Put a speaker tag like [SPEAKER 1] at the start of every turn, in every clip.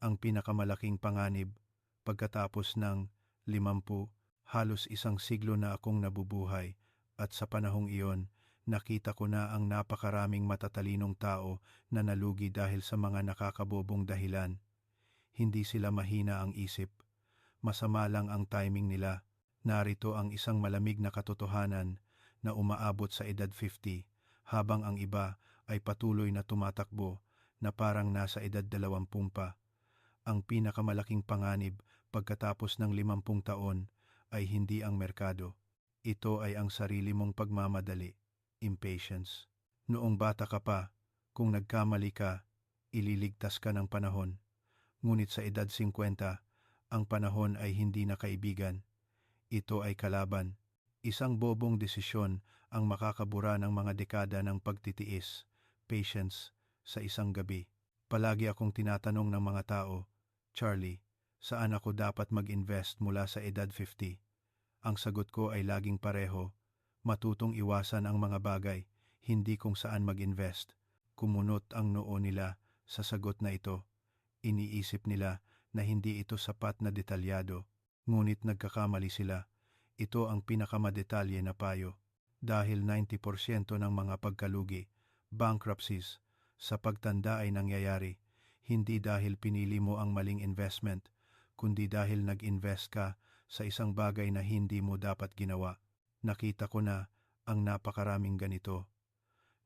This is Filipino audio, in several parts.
[SPEAKER 1] ang pinakamalaking panganib pagkatapos ng 50, halos isang siglo na akong nabubuhay at sa panahong iyon, nakita ko na ang napakaraming matatalinong tao na nalugi dahil sa mga nakakabobong dahilan. Hindi sila mahina ang isip, masama lang ang timing nila. Narito ang isang malamig na katotohanan na umaabot sa edad 50 habang ang iba ay patuloy na tumatakbo na parang nasa edad 20 pa. Ang pinakamalaking panganib pagkatapos ng 50 taon ay hindi ang merkado. Ito ay ang sarili mong pagmamadali, impatience. Noong bata ka pa, kung nagkamali ka, ililigtas ka ng panahon. Ngunit sa edad 50, ang panahon ay hindi na kaibigan. Ito ay kalaban. Isang bobong desisyon ang makakabura ng mga dekada ng pagtitiis, patience, sa isang gabi. Palagi akong tinatanong ng mga tao, Charlie, saan ako dapat mag-invest mula sa edad 50? Ang sagot ko ay laging pareho, matutong iwasan ang mga bagay, hindi kung saan mag-invest. Kumunot ang noo nila sa sagot na ito. Iniisip nila na hindi ito sapat na detalyado, ngunit nagkakamali sila. Ito ang pinakamadetalye na payo. Dahil 90% ng mga pagkalugi, bankruptcies, sa pagtanda ay nangyayari, hindi dahil pinili mo ang maling investment, kundi dahil nag-invest ka sa isang bagay na hindi mo dapat ginawa. Nakita ko na ang napakaraming ganito.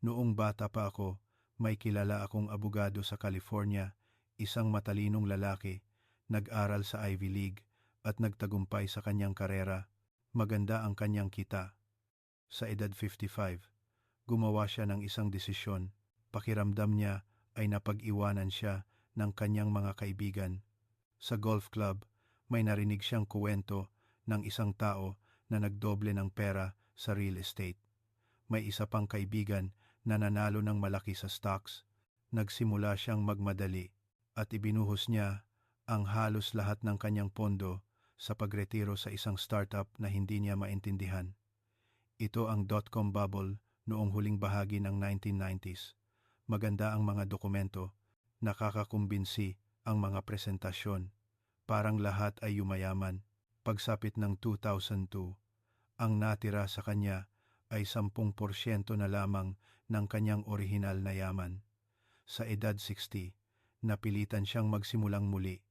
[SPEAKER 1] Noong bata pa ako, may kilala akong abogado sa California, isang matalinong lalaki, nag-aral sa Ivy League at nagtagumpay sa kanyang karera. Maganda ang kanyang kita. Sa edad 55, gumawa siya ng isang desisyon. Pakiramdam niya ay napag-iwanan siya ng kanyang mga kaibigan. Sa golf club, may narinig siyang kuwento ng isang tao na nagdoble ng pera sa real estate. May isa pang kaibigan na nanalo ng malaki sa stocks. Nagsimula siyang magmadali at ibinuhos niya ang halos lahat ng kanyang pondo sa pagretiro sa isang startup na hindi niya maintindihan. Ito ang dot-com bubble noong huling bahagi ng 1990s. Maganda ang mga dokumento, nakakakumbinsi ang mga presentasyon. Parang lahat ay yumayaman. Pagsapit ng 2002, ang natira sa kanya ay 10% na lamang ng kanyang orihinal na yaman. Sa edad 60, napilitan siyang magsimulang muli.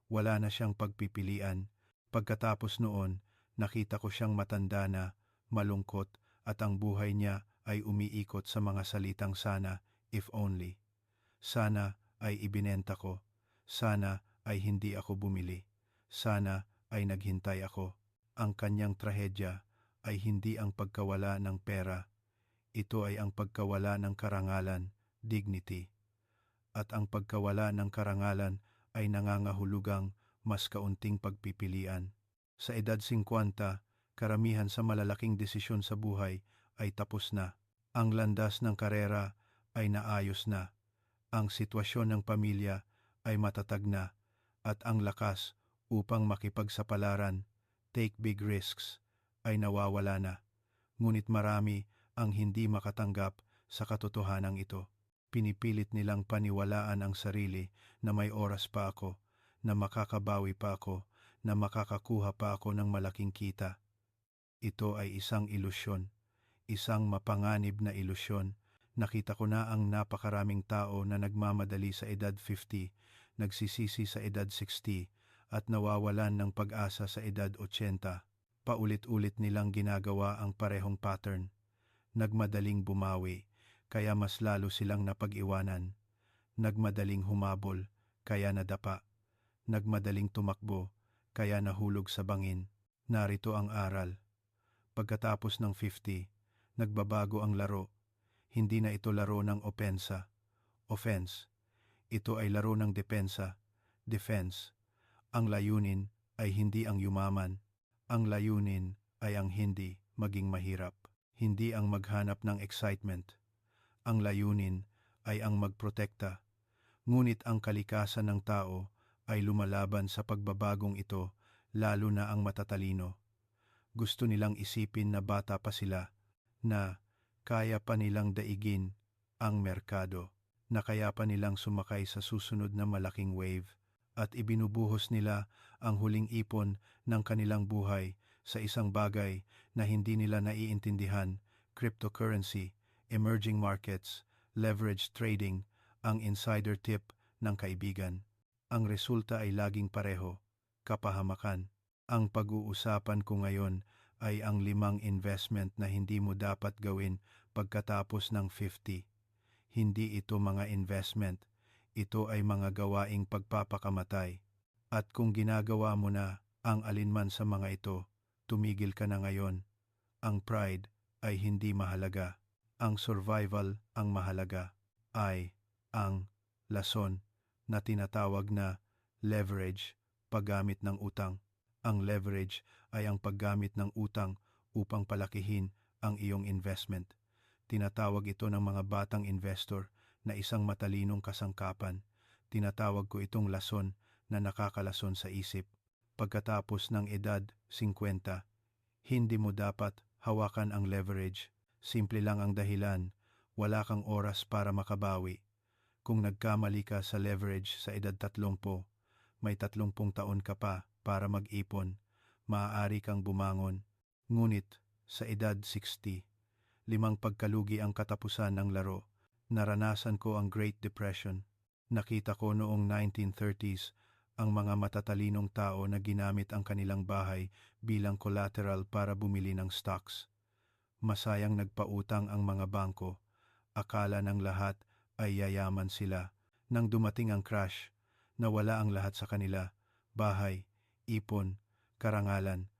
[SPEAKER 1] Wala na siyang pagpipilian. Pagkatapos noon, nakita ko siyang matanda na, malungkot at ang buhay niya ay umiikot sa mga salitang sana, if only. Sana ay ibinenta ko. Sana ay hindi ako bumili. Sana ay naghintay ako. Ang kanyang trahedya ay hindi ang pagkawala ng pera. Ito ay ang pagkawala ng karangalan, dignity. At ang pagkawala ng karangalan ay nangangahulugang mas kaunting pagpipilian. Sa edad 50, karamihan sa malalaking desisyon sa buhay ay tapos na. Ang landas ng karera ay naayos na. Ang sitwasyon ng pamilya ay matatag na. At ang lakas upang makipagsapalaran, take big risks, ay nawawala na. Ngunit marami ang hindi makatanggap sa katotohanan ito. Pinipilit nilang paniwalaan ang sarili na may oras pa ako, na makakabawi pa ako, na makakakuha pa ako ng malaking kita. Ito ay isang ilusyon, isang mapanganib na ilusyon. Nakita ko na ang napakaraming tao na nagmamadali sa edad 50, nagsisisi sa edad 60, at nawawalan ng pag-asa sa edad 80. Paulit-ulit nilang ginagawa ang parehong pattern. Nagmadaling bumawi, kaya mas lalo silang napag-iwanan. Nagmadaling humabol, kaya nadapa. Nagmadaling tumakbo, kaya nahulog sa bangin. Narito ang aral. Pagkatapos ng 50, nagbabago ang laro. Hindi na ito laro ng offense. Ito ay laro ng depensa, defense. Ang layunin ay hindi ang yumaman. Ang layunin ay ang hindi maging mahirap. Hindi ang maghanap ng excitement. Ang layunin ay ang magprotekta. Ngunit ang kalikasan ng tao ay lumalaban sa pagbabagong ito, lalo na ang matatalino. Gusto nilang isipin na bata pa sila, na kaya pa nilang daigin ang merkado, na kaya pa nilang sumakay sa susunod na malaking wave. at ibinubuhos nila ang huling ipon ng kanilang buhay sa isang bagay na hindi nila naiintindihan: cryptocurrency, emerging markets, leverage trading, ang insider tip ng kaibigan. Ang resulta ay laging pareho: kapahamakan. Ang pag-uusapan ko ngayon ay ang 5 investment na hindi mo dapat gawin pagkatapos ng 50. Hindi ito mga investment, ito ay mga gawaing pagpapakamatay. At kung ginagawa mo na ang alinman sa mga ito, tumigil ka na ngayon. Ang pride ay hindi mahalaga. Ang survival ang mahalaga. Ay ang lason na tinatawag na leverage, paggamit ng utang. Ang leverage ay ang paggamit ng utang upang palakihin ang iyong investment. Tinatawag ito ng mga batang investor na isang matalinong kasangkapan. Tinatawag ko itong lason na nakakalason sa isip. Pagkatapos ng edad 50, hindi mo dapat hawakan ang leverage. Simple lang ang dahilan: wala kang oras para makabawi. Kung nagkamali ka sa leverage sa edad 30, may 30 taon ka pa para mag-ipon. Maaari kang bumangon. Ngunit sa edad 60, 5 pagkalugi ang katapusan ng laro. Naranasan ko ang Great Depression. Nakita ko noong 1930s ang mga matatalinong tao na ginamit ang kanilang bahay bilang collateral para bumili ng stocks. Masayang nagpautang ang mga bangko. Akala ng lahat ay yayaman sila. Nang dumating ang crash, nawala ang lahat sa kanila: bahay, ipon, karangalan.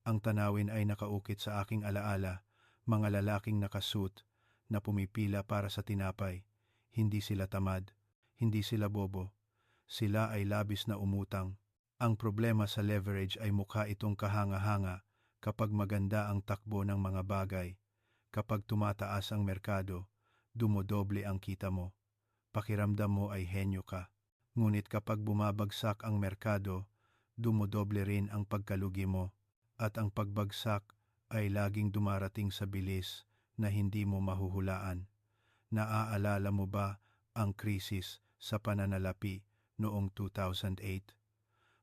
[SPEAKER 1] Ang tanawin ay nakaukit sa aking alaala: mga lalaking nakasuit na pumipila para sa tinapay. Hindi sila tamad, hindi sila bobo. Sila ay labis na umutang. Ang problema sa leverage ay mukha itong kahanga-hanga kapag maganda ang takbo ng mga bagay. Kapag tumataas ang merkado, dumodoble ang kita mo. Pakiramdam mo ay henyo ka. Ngunit kapag bumabagsak ang merkado, dumodoble rin ang pagkalugi mo. At ang pagbagsak ay laging dumarating sa bilis na hindi mo mahuhulaan. Naaalala mo ba ang krisis sa pananalapi noong 2008?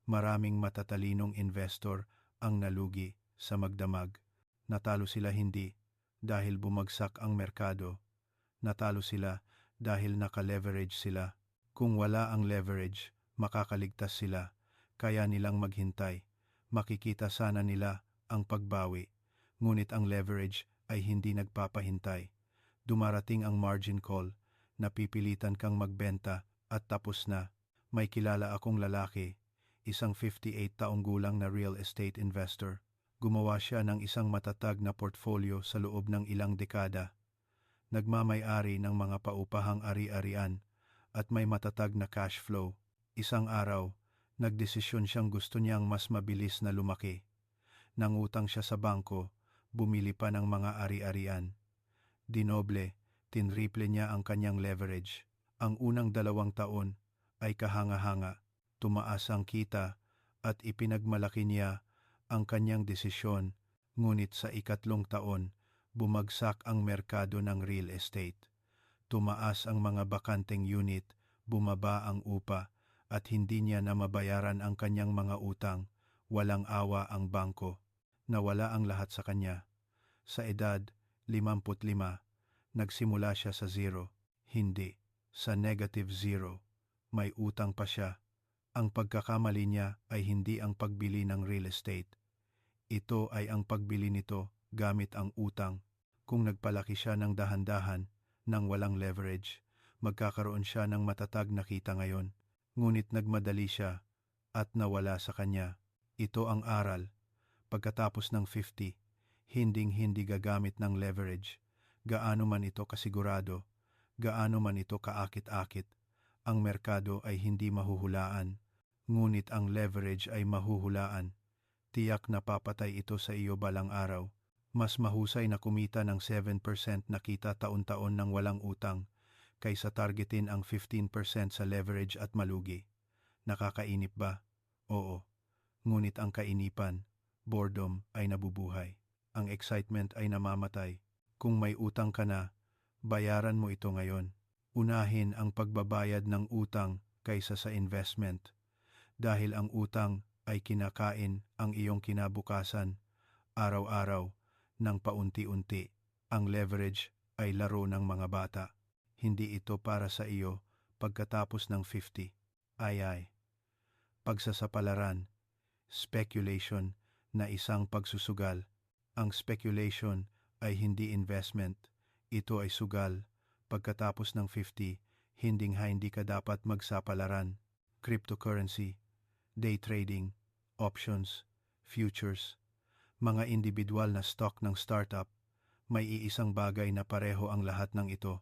[SPEAKER 1] Maraming matatalinong investor ang nalugi sa magdamag. Natalo sila hindi dahil bumagsak ang merkado. Natalo sila dahil naka-leverage sila. Kung wala ang leverage, makakaligtas sila. Kaya nilang maghintay. Makikita sana nila ang pagbawi. Ngunit ang leverage ay hindi nagpapahintay. Dumarating ang margin call, napipilitan kang magbenta at tapos na. May kilala akong lalaki, isang 58 taong gulang na real estate investor. Gumawa siya ng isang matatag na portfolio sa loob ng ilang dekada. Nagmamay-ari ng mga paupahang ari-arian at may matatag na cash flow. Isang araw, nagdesisyon siyang gusto niyang mas mabilis na lumaki. Nangutang siya sa bangko, bumili pa ng mga ari-arian. Dinoble, tinriple niya ang kanyang leverage. Ang unang 2 taon ay kahanga-hanga. Tumaas ang kita at ipinagmalaki niya ang kanyang desisyon. Ngunit sa ikatlong taon, bumagsak ang merkado ng real estate. Tumaas ang mga bakanteng unit, bumaba ang upa, at hindi niya na mabayaran ang kanyang mga utang. Walang awa ang bangko. Nawala ang lahat sa kanya. Sa edad 55, nagsimula siya sa zero. Hindi, sa negative zero. May utang pa siya. Ang pagkakamali niya ay hindi ang pagbili ng real estate. Ito ay ang pagbili nito gamit ang utang. Kung nagpalaki siya ng dahan-dahan, nang walang leverage, magkakaroon siya ng matatag na kita ngayon. Ngunit nagmadali siya at nawala sa kanya. Ito ang aral. Pagkatapos ng 50, hinding-hindi gagamit ng leverage. Gaano man ito kasigurado, gaano man ito kaakit-akit, ang merkado ay hindi mahuhulaan. Ngunit ang leverage ay mahuhulaan. Tiyak na papatay ito sa iyo balang araw. Mas mahusay na kumita ng 7% na kita taon-taon ng walang utang kaysa targetin ang 15% sa leverage at malugi. Nakakainip ba? Oo. Ngunit ang kainipan, boredom, ay nabubuhay. Ang excitement ay namamatay. Kung may utang ka na, bayaran mo ito ngayon. Unahin ang pagbabayad ng utang kaysa sa investment. Dahil ang utang ay kinakain ang iyong kinabukasan, araw-araw, ng paunti-unti. Ang leverage ay laro ng mga bata. Hindi ito para sa iyo pagkatapos ng 50. Ay. Pagsasapalaran, speculation na isang pagsusugal. Ang speculation ay hindi investment. Ito ay sugal. Pagkatapos ng 50, hindi ka dapat magsapalaran. Cryptocurrency, day trading, options, futures, mga individual na stock ng startup, may iisang bagay na pareho ang lahat ng ito,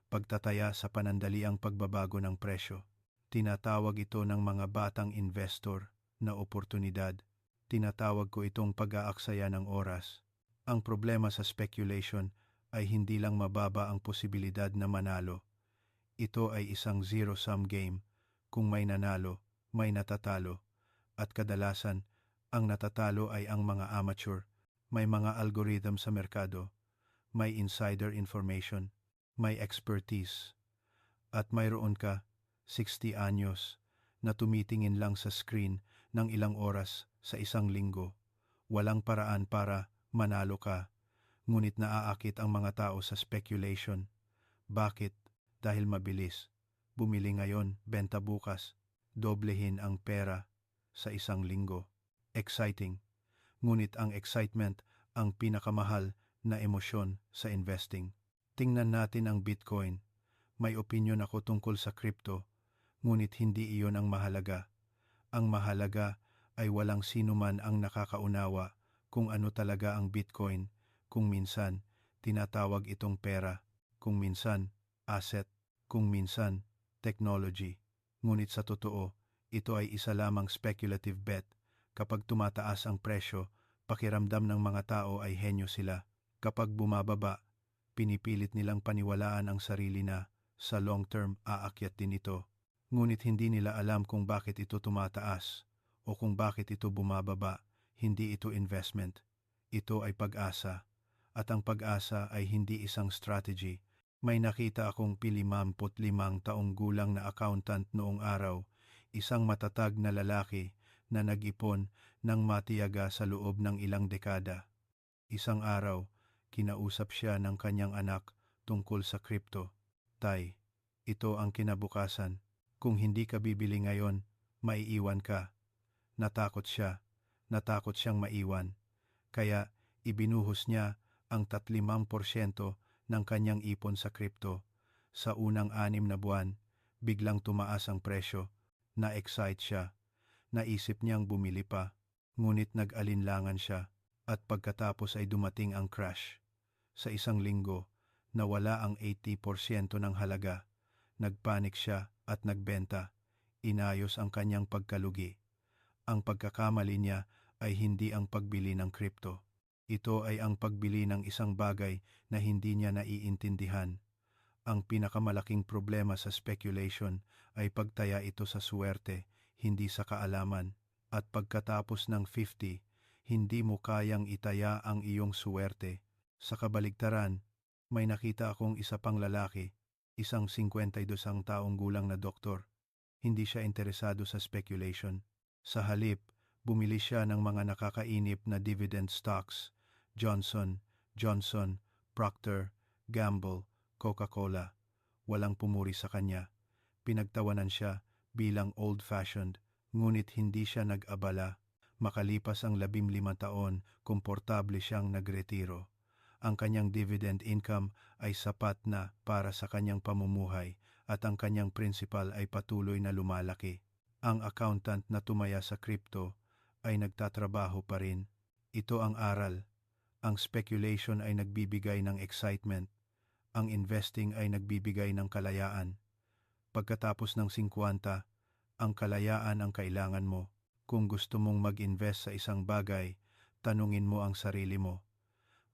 [SPEAKER 1] pagtataya sa panandaliang pagbabago ng presyo. Tinatawag ito ng mga batang investor na oportunidad. Tinatawag ko itong pag-aaksaya ng oras. Ang problema sa speculation ay hindi lang mababa ang posibilidad na manalo. Ito ay isang zero-sum game. Kung may nanalo, may natatalo. At kadalasan, ang natatalo ay ang mga amateur. May mga algorithm sa merkado, may insider information, may expertise. At mayroon ka, 60 anyos, na tumitingin lang sa screen ng ilang oras sa isang linggo. Walang paraan para manalo ka, ngunit naaakit ang mga tao sa speculation. Bakit? Dahil mabilis. Bumili ngayon, benta bukas. Doblehin ang pera sa isang linggo. Exciting. Ngunit ang excitement ang pinakamahal na emosyon sa investing. Tingnan natin ang Bitcoin. May opinyon ako tungkol sa crypto, ngunit hindi iyon ang mahalaga. Ang mahalaga ay walang sino man ang nakakaunawa kung ano talaga ang Bitcoin. Kung minsan, tinatawag itong pera. Kung minsan, asset. Kung minsan, technology. Ngunit sa totoo, ito ay isa lamang speculative bet. Kapag tumataas ang presyo, pakiramdam ng mga tao ay henyo sila. Kapag bumababa, pinipilit nilang paniwalaan ang sarili na sa long term aakyat din ito. Ngunit hindi nila alam kung bakit ito tumataas o kung bakit ito bumababa. Hindi ito investment. Ito ay pag-asa. At ang pag-asa ay hindi isang strategy. May nakita akong 55 taong gulang na accountant noong araw, isang matatag na lalaki na nag-ipon ng matiyaga sa loob ng ilang dekada. Isang araw, kinausap siya ng kanyang anak tungkol sa crypto. Tay, ito ang kinabukasan. Kung hindi ka bibili ngayon, maiiwan ka. Natakot siyang maiwan. Kaya ibinuhos niya ang 35% ng kanyang ipon sa crypto. Sa unang 6 na buwan, biglang tumaas ang presyo. Na-excite siya. Naisip niyang bumili pa. Ngunit nag-alinlangan siya. At pagkatapos ay dumating ang crash. Sa isang linggo, nawala ang 80% ng halaga. Nagpanik siya at nagbenta. Inayos ang kanyang pagkalugi. Ang pagkakamali niya ay hindi ang pagbili ng crypto. Ito ay ang pagbili ng isang bagay na hindi niya naiintindihan. Ang pinakamalaking problema sa speculation ay pagtaya ito sa suwerte, hindi sa kaalaman. At pagkatapos ng 50, hindi mo kayang itaya ang iyong suwerte. Sa kabaligtaran, may nakita akong isa pang lalaki, isang 52 taong gulang na doktor. Hindi siya interesado sa speculation. Sa halip, bumili siya ng mga nakakainip na dividend stocks, Johnson, Procter, Gamble, Coca-Cola. Walang pumuri sa kanya. Pinagtawanan siya bilang old-fashioned, ngunit hindi siya nag-abala. Makalipas ang 15 taon, komportable siyang nagretiro. Ang kanyang dividend income ay sapat na para sa kanyang pamumuhay at ang kanyang principal ay patuloy na lumalaki. Ang accountant na tumaya sa crypto ay nagtatrabaho pa rin. Ito ang aral. Ang speculation ay nagbibigay ng excitement. Ang investing ay nagbibigay ng kalayaan. Pagkatapos ng 50, ang kalayaan ang kailangan mo. Kung gusto mong mag-invest sa isang bagay, tanungin mo ang sarili mo.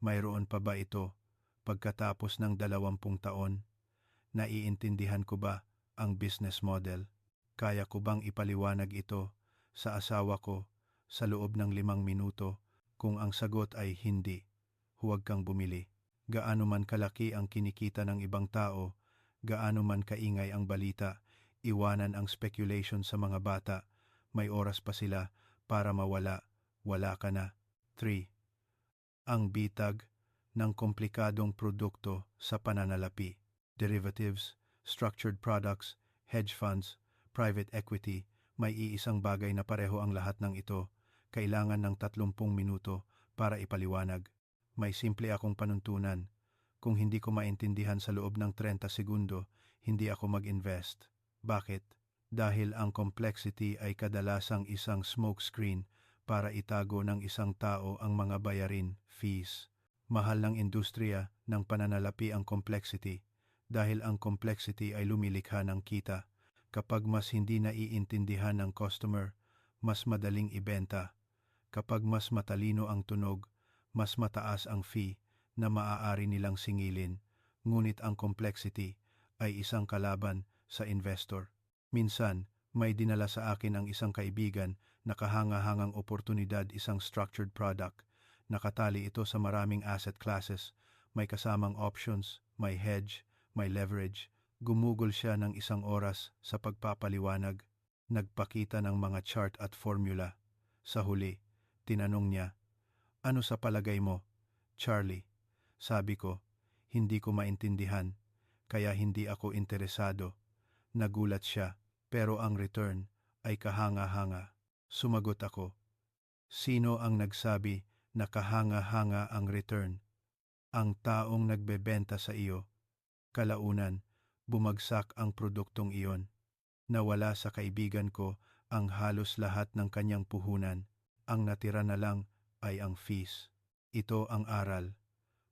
[SPEAKER 1] Mayroon pa ba ito pagkatapos ng 20 taon? Naiintindihan ko ba ang business model? Kaya ko bang ipaliwanag ito sa asawa ko sa loob ng 5 minuto? Kung ang sagot ay hindi, huwag kang bumili. Gaano man kalaki ang kinikita ng ibang tao, gaano man kaingay ang balita, iwanan ang speculation sa mga bata. may oras pa sila para mawala, wala ka na. 3. Ang bitag ng komplikadong produkto sa pananalapi. Derivatives, structured products, hedge funds, private equity, may iisang bagay na pareho ang lahat ng ito. Kailangan ng 30 minuto para ipaliwanag. May simple akong panuntunan. Kung hindi ko maintindihan sa loob ng 30 segundo, hindi ako mag-invest. Bakit? Dahil ang complexity ay kadalasang isang smokescreen para itago ng isang tao ang mga bayarin, fees. Mahal ng industriya ng pananalapi ang complexity dahil ang complexity ay lumilikha ng kita. Kapag mas hindi naiintindihan ng customer, mas madaling ibenta. Kapag mas matalino ang tunog, mas mataas ang fee na maaari nilang singilin. Ngunit ang complexity ay isang kalaban sa investor. Minsan, may dinala sa akin ang isang kaibigan na kahanga-hangang oportunidad, isang structured product. Nakatali ito sa maraming asset classes, may kasamang options, may hedge, may leverage. Gumugol siya ng 1 oras sa pagpapaliwanag. Nagpakita ng mga chart at formula. Sa huli, tinanong niya, "Ano sa palagay mo, Charlie?" Sabi ko, "Hindi ko maintindihan, kaya hindi ako interesado." Nagulat siya, pero ang return ay kahanga-hanga. Sumagot ako, "Sino ang nagsabi na kahanga-hanga ang return?" "Ang taong nagbebenta sa iyo." Kalaunan, bumagsak ang produktong iyon. Nawala sa kaibigan ko ang halos lahat ng kanyang puhunan. Ang natira na lang ay ang fees. Ito ang aral.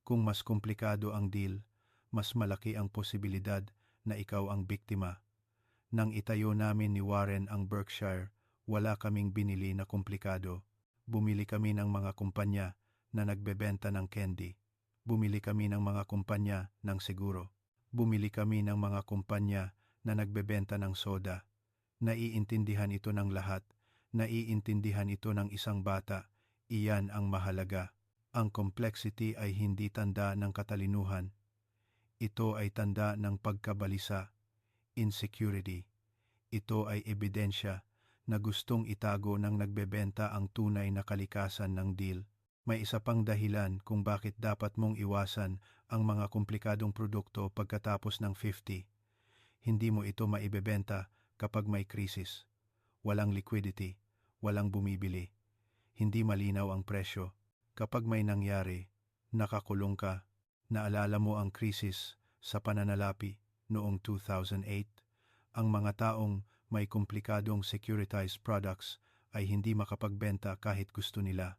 [SPEAKER 1] Kung mas komplikado ang deal, mas malaki ang posibilidad na ikaw ang biktima. Nang itayo namin ni Warren ang Berkshire, wala kaming binili na komplikado. Bumili kami ng mga kumpanya na nagbebenta ng candy. Bumili kami ng mga kumpanya ng seguro. Bumili kami ng mga kumpanya na nagbebenta ng soda. Naiintindihan ito ng lahat. Naiintindihan ito ng isang bata. Iyan ang mahalaga. Ang complexity ay hindi tanda ng katalinuhan. Ito ay tanda ng pagkabalisa, insecurity. Ito ay ebidensya na gustong itago ng nagbebenta ang tunay na kalikasan ng deal. May isa pang dahilan kung bakit dapat mong iwasan ang mga komplikadong produkto pagkatapos ng 50. Hindi mo ito maibebenta kapag may krisis. Walang liquidity, walang bumibili. Hindi malinaw ang presyo. Kapag may nangyari, nakakulong ka. Naalala mo ang krisis sa pananalapi noong 2008? Ang mga taong may komplikadong securitized products ay hindi makapagbenta kahit gusto nila.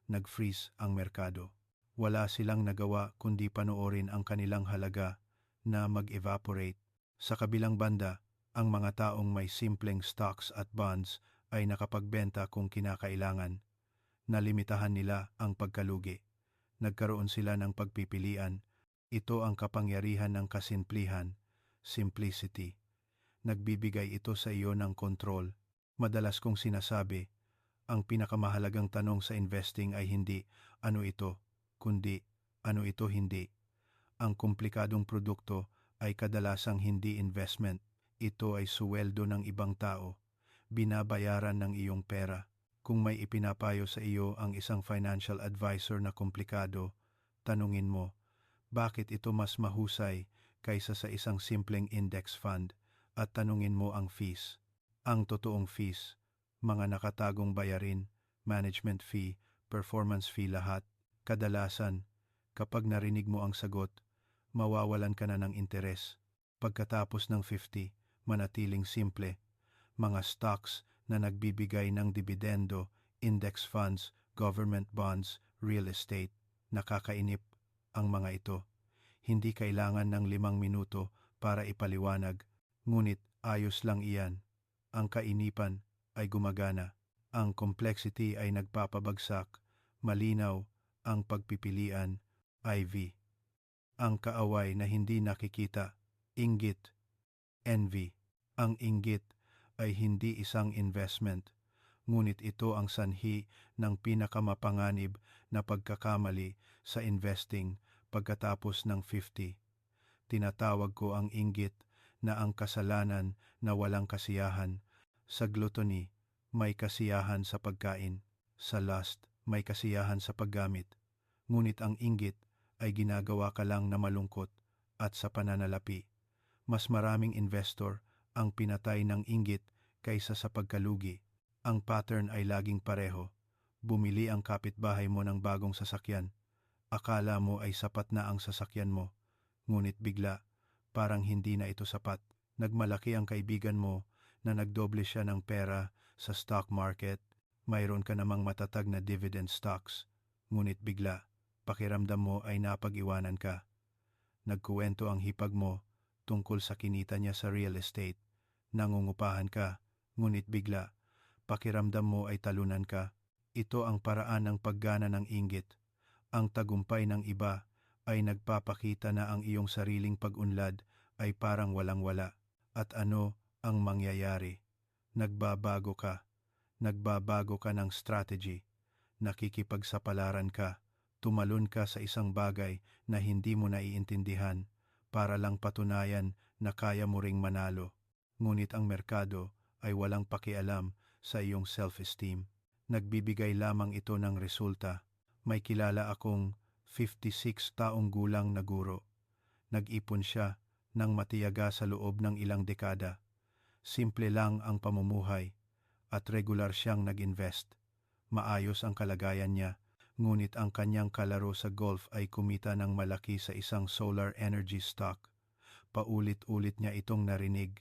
[SPEAKER 1] Nag-freeze ang merkado. Wala silang nagawa kundi panoorin ang kanilang halaga na mag-evaporate. Sa kabilang banda, ang mga taong may simpleng stocks at bonds ay nakapagbenta kung kinakailangan. Nalimitahan nila ang pagkalugi. Nagkaroon sila ng pagpipilian. Ito ang kapangyarihan ng kasimplihan, simplicity. Nagbibigay ito sa iyo ng kontrol. Madalas kong sinasabi, ang pinakamahalagang tanong sa investing ay hindi, "Ano ito?" kundi, "Ano ito hindi?" Ang komplikadong produkto ay kadalasang hindi investment. Ito ay suweldo ng ibang tao. Binabayaran ng iyong pera. Kung may ipinapayo sa iyo ang isang financial advisor na komplikado, tanungin mo, bakit ito mas mahusay kaysa sa isang simpleng index fund, at tanungin mo ang fees. Ang totoong fees, mga nakatagong bayarin, management fee, performance fee, lahat. Kadalasan, kapag narinig mo ang sagot, mawawalan ka na ng interes. Pagkatapos ng 50, manatiling simple. Mga stocks na nagbibigay ng dibidendo, index funds, government bonds, real estate. Nakakainip ang mga ito. Hindi kailangan ng 5 minuto para ipaliwanag, ngunit ayos lang iyan. Ang kainipan ay gumagana. Ang complexity ay nagpapabagsak. Malinaw ang pagpipilian, IV. Ang kaaway na hindi nakikita, inggit, envy. Ang inggit ay hindi isang investment, ngunit ito ang sanhi ng pinakamapanganib na pagkakamali sa investing pagkatapos ng 50. Tinatawag ko ang inggit na ang kasalanan na walang kasiyahan. Sa gluttony, may kasiyahan sa pagkain. Sa lust, may kasiyahan sa paggamit. Ngunit ang inggit ay ginagawa ka lang na malungkot at sa pananalapi. Mas maraming investor ang pinatay ng inggit kaysa sa pagkalugi. Ang pattern ay laging pareho. Bumili ang kapitbahay mo ng bagong sasakyan. Akala mo ay sapat na ang sasakyan mo. Ngunit bigla, parang hindi na ito sapat. Nagmalaki ang kaibigan mo na nagdoble siya ng pera sa stock market. Mayroon ka namang matatag na dividend stocks. Ngunit bigla, pakiramdam mo ay napag-iwanan ka. Nagkuwento ang hipag mo tungkol sa kinita niya sa real estate. Nangungupahan ka, ngunit bigla, pakiramdam mo ay talunan ka. Ito ang paraan ng paggana ng inggit. Ang tagumpay ng iba ay nagpapakita na ang iyong sariling pag-unlad ay parang walang-wala. At ano ang mangyayari? Nagbabago ka. Nagbabago ka ng strategy. Nakikipagsapalaran ka. Tumalon ka sa isang bagay na hindi mo naiintindihan para lang patunayan na kaya mo ring manalo. Ngunit ang merkado ay walang pakialam sa iyong self-esteem. Nagbibigay lamang ito ng resulta. May kilala akong 56 taong gulang na guro. Nag-ipon siya ng matiyaga sa loob ng ilang dekada. Simple lang ang pamumuhay at regular siyang nag-invest. Maayos ang kalagayan niya, ngunit ang kanyang kalaro sa golf ay kumita ng malaki sa isang solar energy stock. Paulit-ulit niya itong narinig.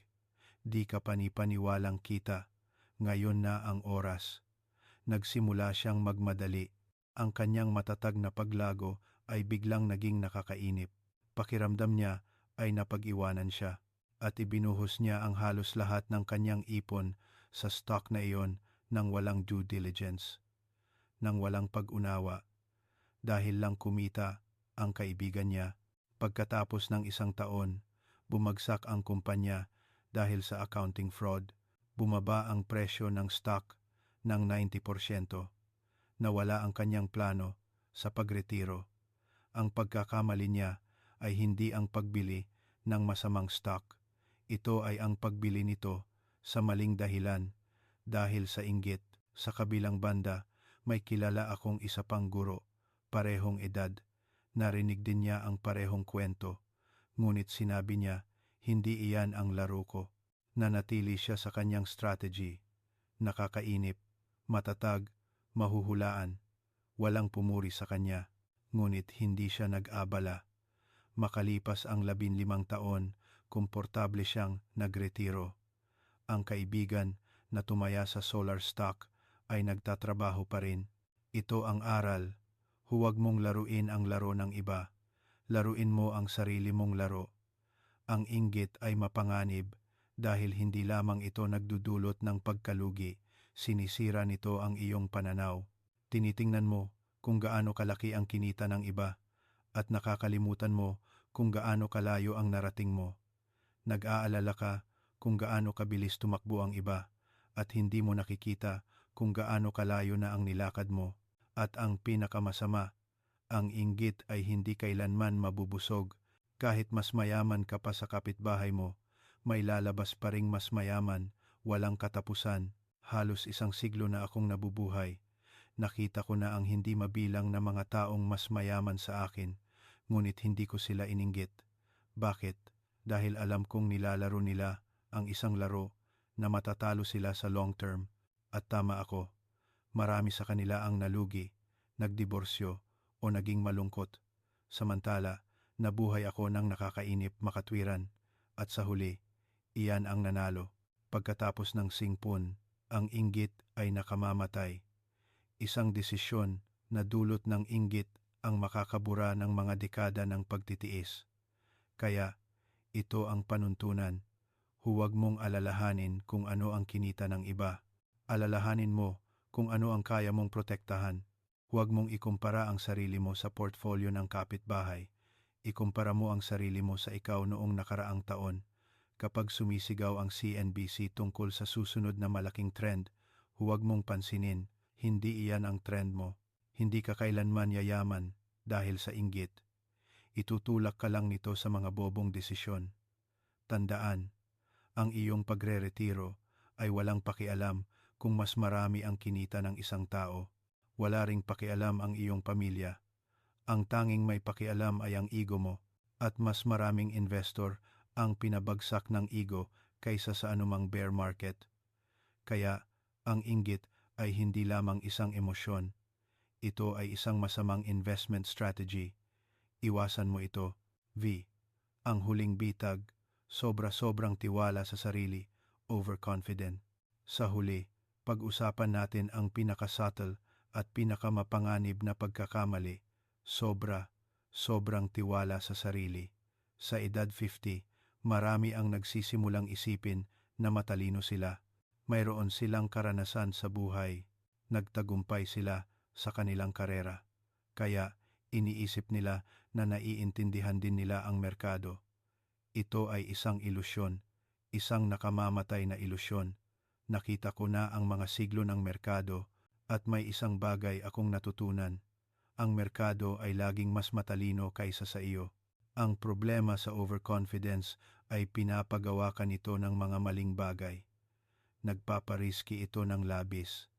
[SPEAKER 1] Di ka panipaniwalang kita. Ngayon na ang oras. Nagsimula siyang magmadali. Ang kanyang matatag na paglago ay biglang naging nakakainip. Pakiramdam niya ay napag-iwanan siya at ibinuhos niya ang halos lahat ng kanyang ipon sa stock na iyon nang walang due diligence, nang walang pag-unawa. Dahil lang kumita ang kaibigan niya. Pagkatapos ng isang taon, bumagsak ang kumpanya dahil sa accounting fraud. Bumaba ang presyo ng stock ng 90%. Nawala ang kanyang plano sa pagretiro. Ang pagkakamali niya ay hindi ang pagbili ng masamang stock. Ito ay ang pagbili nito sa maling dahilan dahil sa inggit. Sa kabilang banda, may kilala akong isa pang guro, parehong edad. Narinig din niya ang parehong kwento. Ngunit sinabi niya, hindi iyan ang laro ko. Nanatili siya sa kanyang strategy. Nakakainip, matatag, mahuhulaan. Walang pumuri sa kanya. Ngunit hindi siya nag-abala. Makalipas ang 15 taon, komportable siyang nagretiro. Ang kaibigan na tumaya sa solar stock ay nagtatrabaho pa rin. Ito ang aral. Huwag mong laruin ang laro ng iba. Laruin mo ang sarili mong laro. Ang inggit ay mapanganib dahil hindi lamang ito nagdudulot ng pagkalugi, sinisira nito ang iyong pananaw. Tinitingnan mo kung gaano kalaki ang kinita ng iba at nakakalimutan mo kung gaano kalayo ang narating mo. Nag-aalala ka kung gaano kabilis tumakbo ang iba at hindi mo nakikita kung gaano kalayo na ang nilakad mo. At ang pinakamasama, ang inggit ay hindi kailanman mabubusog. Kahit mas mayaman ka pa sa kapitbahay mo, may lalabas pa ring mas mayaman, walang katapusan. Halos isang siglo na akong nabubuhay. Nakita ko na ang hindi mabilang na mga taong mas mayaman sa akin, ngunit hindi ko sila ininggit. Bakit? Dahil alam kong nilalaro nila ang isang laro na matatalo sila sa long term. At tama ako. Marami sa kanila ang nalugi, nagdiborsyo o naging malungkot. Samantala, nabuhay ako ng nakakainip, makatwiran. At sa huli, iyan ang nanalo. Pagkatapos ng singpun, ang inggit ay nakamamatay. Isang desisyon na dulot ng inggit ang makakabura ng mga dekada ng pagtitiis. Kaya, ito ang panuntunan. Huwag mong alalahanin kung ano ang kinita ng iba. Alalahanin mo kung ano ang kaya mong protektahan. Huwag mong ikumpara ang sarili mo sa portfolio ng kapitbahay. Ikumpara mo ang sarili mo sa ikaw noong nakaraang taon. Kapag sumisigaw ang CNBC tungkol sa susunod na malaking trend, huwag mong pansinin, hindi iyan ang trend mo. Hindi ka kailanman yayaman dahil sa inggit. Itutulak ka lang nito sa mga bobong desisyon. Tandaan, ang iyong pagre-retiro ay walang pakialam kung mas marami ang kinita ng isang tao. Wala ring pakialam ang iyong pamilya. Ang tanging may pakialam ay ang ego mo, at mas maraming investor ang pinabagsak ng ego kaysa sa anumang bear market. Kaya, ang inggit ay hindi lamang isang emosyon. Ito ay isang masamang investment strategy. Iwasan mo ito. V. Ang huling bitag, sobra-sobrang tiwala sa sarili, overconfident. Sa huli, pag-usapan natin ang pinaka-subtle at pinakamapanganib na pagkakamali, sobrang tiwala sa sarili. Sa edad 50, marami ang nagsisimulang isipin na matalino sila. Mayroon silang karanasan sa buhay. Nagtagumpay sila sa kanilang karera. Kaya, iniisip nila na naiintindihan din nila ang merkado. Ito ay isang ilusyon, isang nakamamatay na ilusyon. Nakita ko na ang mga siglo ng merkado at may isang bagay akong natutunan. Ang merkado ay laging mas matalino kaysa sa iyo. Ang problema sa overconfidence ay pinapagawa ka nito ng mga maling bagay. Nagpapariski ito ng labis.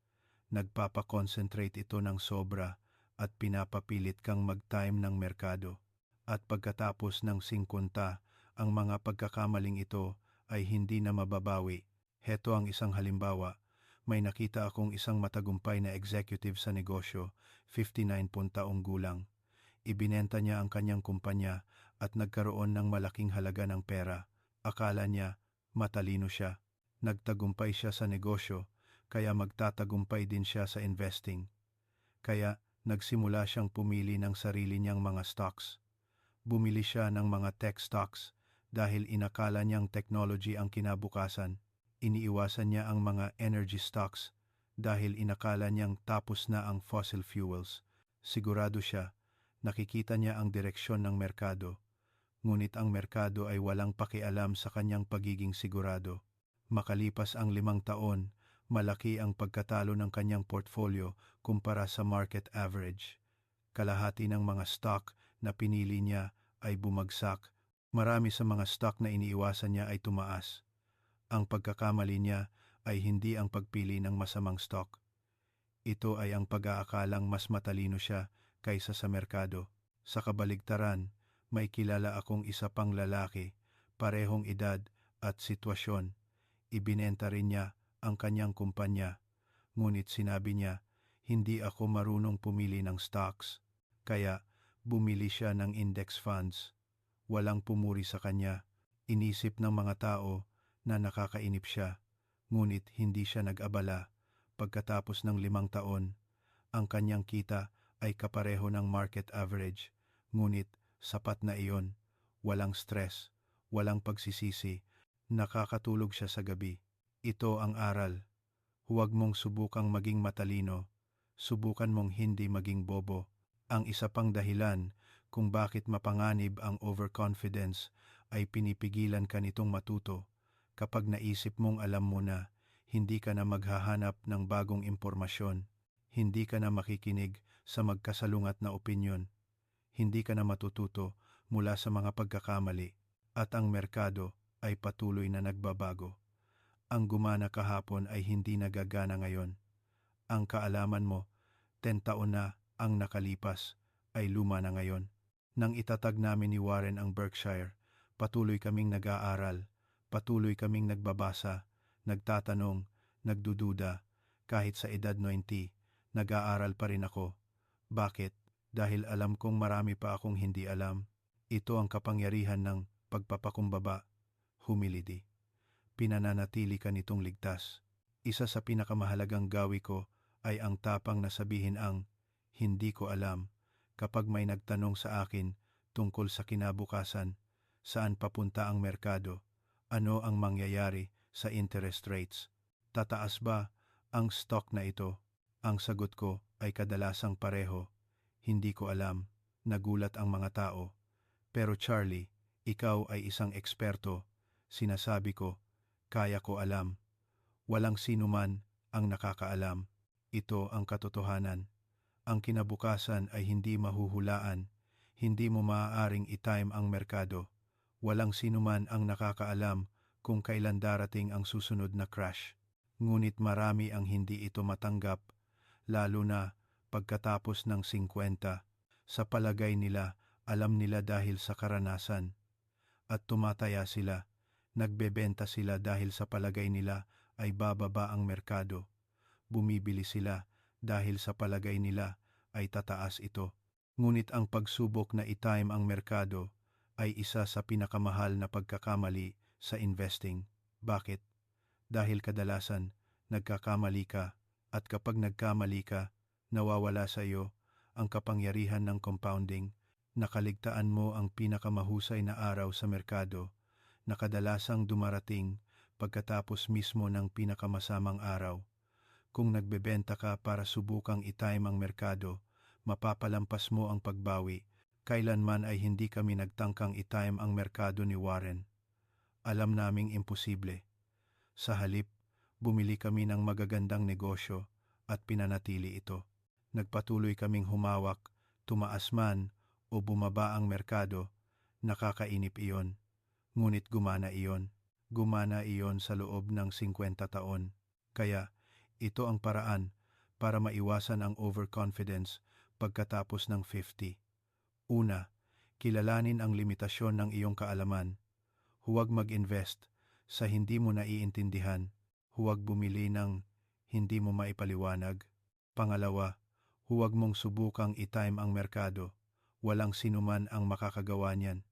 [SPEAKER 1] Nagpapakonsentrate ito ng sobra at pinapapilit kang mag-time ng merkado. At pagkatapos ng 50, ang mga pagkakamaling ito ay hindi na mababawi. Heto ang isang halimbawa. May nakita akong isang matagumpay na executive sa negosyo, 59 taong gulang. Ibinenta niya ang kanyang kumpanya at nagkaroon ng malaking halaga ng pera. Akala niya, matalino siya. Nagtagumpay siya sa negosyo, kaya magtatagumpay din siya sa investing. Kaya nagsimula siyang pumili ng sarili niyang mga stocks. Bumili siya ng mga tech stocks dahil inakala niyang technology ang kinabukasan. Iniiwasan niya ang mga energy stocks dahil inakala niyang tapos na ang fossil fuels. Sigurado siya, nakikita niya ang direksyon ng merkado. Ngunit ang merkado ay walang pakialam sa kanyang pagiging sigurado. Makalipas ang 5 taon, malaki ang pagkatalo ng kanyang portfolio kumpara sa market average. Kalahati ng mga stock na pinili niya ay bumagsak. Marami sa mga stock na iniiwasan niya ay tumaas. Ang pagkakamali niya ay hindi ang pagpili ng masamang stock. Ito ay ang pag-aakalang mas matalino siya kaysa sa merkado. Sa kabaligtaran, may kilala akong isa pang lalaki, parehong edad at sitwasyon. Ibinenta rin niya ang kanyang kumpanya, ngunit sinabi niya, hindi ako marunong pumili ng stocks. Kaya, bumili siya ng index funds. Walang pumuri sa kanya. Inisip ng mga tao na nakakainip siya, ngunit hindi siya nag-abala. Pagkatapos ng 5 taon, ang kanyang kita ay kapareho ng market average, ngunit sapat na iyon. Walang stress, walang pagsisisi, nakakatulog siya sa gabi. Ito ang aral. Huwag mong subukang maging matalino, subukan mong hindi maging bobo. Ang isa pang dahilan kung bakit mapanganib ang overconfidence ay pinipigilan ka nitong matuto. Kapag naisip mong alam mo na, hindi ka na maghahanap ng bagong impormasyon. Hindi ka na makikinig sa magkasalungat na opinyon. Hindi ka na matututo mula sa mga pagkakamali. At ang merkado ay patuloy na nagbabago. Ang gumana kahapon ay hindi nagagana ngayon. Ang kaalaman mo, 10 taon na ang nakalipas, ay luma na ngayon. Nang itatag namin ni Warren ang Berkshire, patuloy kaming nag-aaral. Patuloy kaming nagbabasa, nagtatanong, nagdududa. Kahit sa edad 90, nag-aaral pa rin ako. Bakit? Dahil alam kong marami pa akong hindi alam. Ito ang kapangyarihan ng pagpapakumbaba, humility. Pinananatili ka nitong ligtas. Isa sa pinakamahalagang gawi ko ay ang tapang na sabihin ang hindi ko alam kapag may nagtanong sa akin tungkol sa kinabukasan, saan papunta ang merkado. Ano ang mangyayari sa interest rates? Tataas ba ang stock na ito? Ang sagot ko ay kadalasang pareho. Hindi ko alam. Nagulat ang mga tao. Pero Charlie, ikaw ay isang eksperto. Sinasabi ko, kaya ko alam. Walang sinuman ang nakakaalam. Ito ang katotohanan. Ang kinabukasan ay hindi mahuhulaan. Hindi mo maaaring i-time ang merkado. Walang sinuman ang nakakaalam kung kailan darating ang susunod na crash. Ngunit marami ang hindi ito matanggap, lalo na pagkatapos ng 50. Sa palagay nila, alam nila dahil sa karanasan. At tumataya sila, nagbebenta sila dahil sa palagay nila ay bababa ang merkado. Bumibili sila dahil sa palagay nila ay tataas ito. Ngunit ang pagsubok na i-time ang merkado ay isa sa pinakamahal na pagkakamali sa investing. Bakit? Dahil kadalasan nagkakamali ka, at kapag nagkamali ka, nawawala sa iyo ang kapangyarihan ng compounding. Nakaligtaan mo ang pinakamahusay na araw sa merkado na kadalasang dumarating pagkatapos mismo ng pinakamasamang araw. Kung nagbebenta ka para subukang i-time ang merkado, mapapalampas mo ang pagbawi. Kailanman ay hindi kami nagtangkang i-time ang merkado ni Warren. Alam naming imposible. Sa halip, bumili kami ng magagandang negosyo at pinanatili ito. Nagpatuloy kaming humawak, tumaas man o bumaba ang merkado, nakakainip iyon. Ngunit gumana iyon. Gumana iyon sa loob ng 50 taon. Kaya, ito ang paraan para maiwasan ang overconfidence pagkatapos ng 50. Una, kilalanin ang limitasyon ng iyong kaalaman. Huwag mag-invest sa hindi mo naiintindihan. Huwag bumili ng hindi mo maipaliwanag. Pangalawa, huwag mong subukang i-time ang merkado. Walang sinuman ang makakagawa niyan.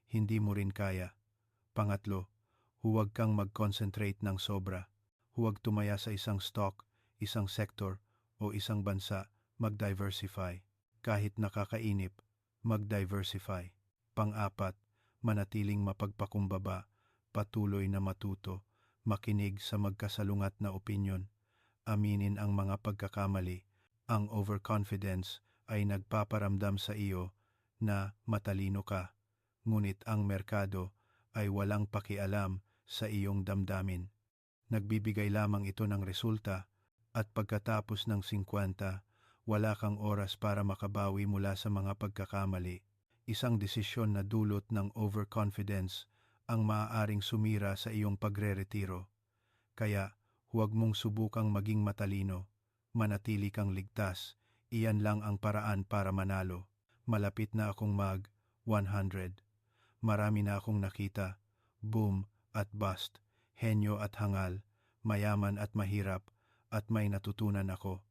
[SPEAKER 1] Hindi mo rin kaya. Pangatlo, huwag kang mag-concentrate ng sobra. Huwag tumaya sa isang stock, isang sector, o isang bansa. Mag-diversify. Kahit nakakainip, mag-diversify. Pang-apat, manatiling mapagpakumbaba, patuloy na matuto, makinig sa magkasalungat na opinyon, aminin ang mga pagkakamali. Ang overconfidence ay nagpaparamdam sa iyo na matalino ka, ngunit ang merkado ay walang pakialam sa iyong damdamin. Nagbibigay lamang ito ng resulta, at pagkatapos ng 50, wala kang oras para makabawi mula sa mga pagkakamali. Isang desisyon na dulot ng overconfidence ang maaaring sumira sa iyong pagre-retiro. Kaya, huwag mong subukang maging matalino. Manatili kang ligtas. Iyan lang ang paraan para manalo. Malapit na akong mag-100. Marami na akong nakita. Boom at bust. Henyo at hangal. Mayaman at mahirap. At may natutunan ako.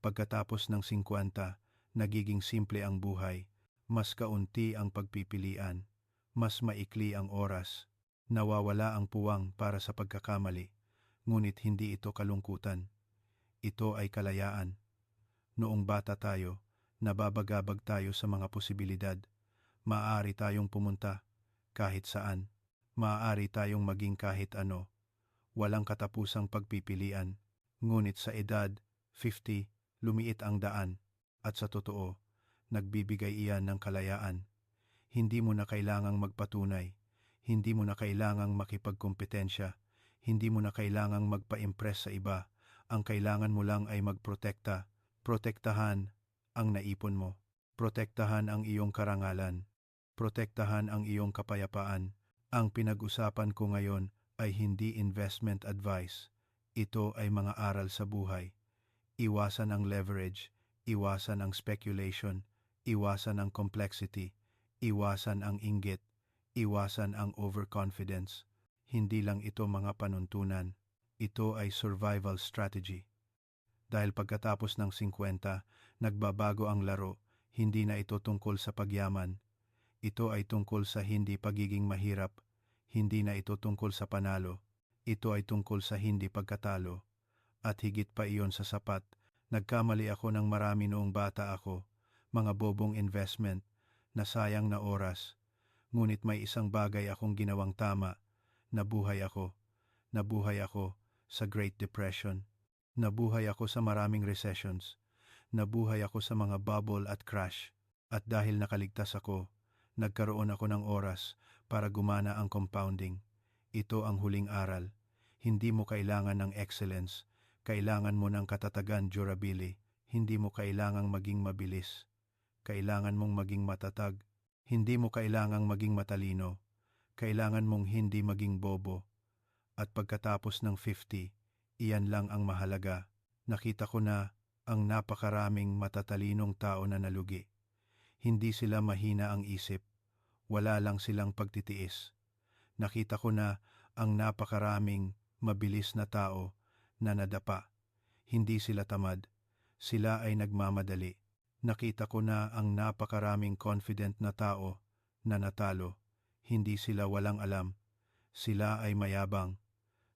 [SPEAKER 1] Pagkatapos ng 50, nagiging simple ang buhay. Mas kaunti ang pagpipilian. Mas maikli ang oras. Nawawala ang puwang para sa pagkakamali. Ngunit hindi ito kalungkutan. Ito ay kalayaan. Noong bata tayo, nababagabag tayo sa mga posibilidad. Maaari tayong pumunta kahit saan. Maaari tayong maging kahit ano. Walang katapusang pagpipilian. Ngunit sa edad 50, lumiit ang daan. At sa totoo, nagbibigay iyan ng kalayaan. Hindi mo na kailangang magpatunay. Hindi mo na kailangang makipagkompetensya. Hindi mo na kailangang magpa-impress sa iba. Ang kailangan mo lang ay magprotekta. Protektahan ang naipon mo. Protektahan ang iyong karangalan. Protektahan ang iyong kapayapaan. Ang pinag-usapan ko ngayon ay hindi investment advice. Ito ay mga aral sa buhay. Iwasan ang leverage. Iwasan ang speculation. Iwasan ang complexity. Iwasan ang inggit. Iwasan ang overconfidence. Hindi lang ito mga panuntunan. Ito ay survival strategy. Dahil pagkatapos ng 50, nagbabago ang laro. Hindi na ito tungkol sa pagyaman. Ito ay tungkol sa hindi pagiging mahirap. Hindi na ito tungkol sa panalo. Ito ay tungkol sa hindi pagkatalo. At higit pa iyon sa sapat. Nagkamali ako ng marami noong bata ako. Mga bobong investment. Nasayang na oras. Ngunit may isang bagay akong ginawang tama. Nabuhay ako. Nabuhay ako sa Great Depression. Nabuhay ako sa maraming recessions. Nabuhay ako sa mga bubble at crash. At dahil nakaligtas ako, nagkaroon ako ng oras para gumana ang compounding. Ito ang huling aral. Hindi mo kailangan ng excellence. Kailangan mo ng katatagan, durability. Hindi mo kailangang maging mabilis. Kailangan mong maging matatag. Hindi mo kailangang maging matalino. Kailangan mong hindi maging bobo. At pagkatapos ng 50, Iyan lang ang mahalaga. Nakita ko na ang napakaraming matatalinong tao na nalugi. Hindi sila mahina ang isip, wala lang silang pagtitiis. Nakita ko na ang napakaraming mabilis na tao na nadapa. Hindi sila tamad, sila ay nagmamadali. Nakita ko na ang napakaraming confident na tao na natalo. Hindi sila walang alam, sila ay mayabang.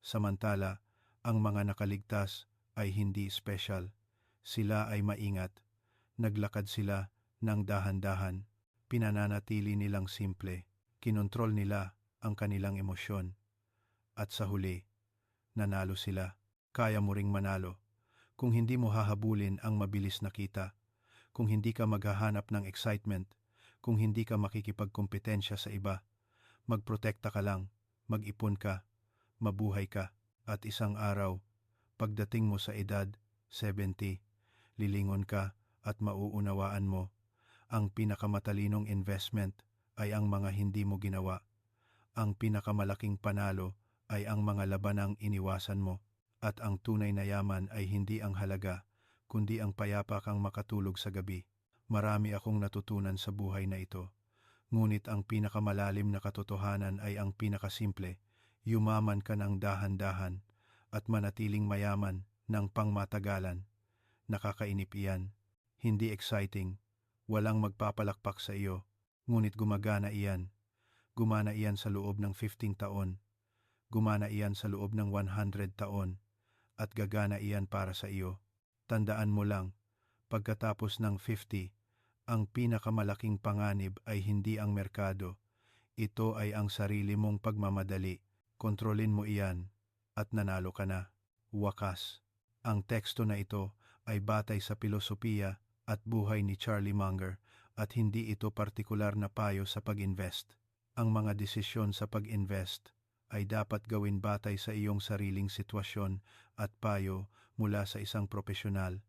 [SPEAKER 1] Samantala, ang mga nakaligtas ay hindi special. Sila ay maingat. Naglakad sila ng dahan-dahan. Pinananatili nilang simple. Kinontrol nila ang kanilang emosyon. At sa huli, nanalo sila. Kaya mo ring manalo. Kung hindi mo hahabulin ang mabilis na kita, kung hindi ka maghahanap ng excitement, kung hindi ka makikipagkompetensya sa iba, magprotekta ka lang, mag-ipon ka, mabuhay ka, at isang araw, pagdating mo sa edad 70, lilingon ka at mauunawaan mo, ang pinakamatalinong investment ay ang mga hindi mo ginawa. Ang pinakamalaking panalo ay ang mga labanang iniwasan mo. At ang tunay na yaman ay hindi ang halaga, kundi ang payapa kang makatulog sa gabi. Marami akong natutunan sa buhay na ito. Ngunit ang pinakamalalim na katotohanan ay ang pinakasimple. Yumaman ka ng dahan-dahan at manatiling mayaman ng pangmatagalan. Nakakainip iyan. Hindi exciting. Walang magpapalakpak sa iyo. Ngunit gumagana iyan. Gumana iyan sa loob ng 15 taon. Gumana iyan sa loob ng 100 taon. At gagana iyan para sa iyo. Tandaan mo lang, pagkatapos ng 50, ang pinakamalaking panganib ay hindi ang merkado. Ito ay ang sarili mong pagmamadali. Kontrolin mo iyan at nanalo ka na. Wakas. Ang teksto na ito ay batay sa pilosopiya at buhay ni Charlie Munger at hindi ito partikular na payo sa pag-invest. Ang mga desisyon sa pag-invest ay dapat gawin batay sa iyong sariling sitwasyon at payo mula sa isang profesional.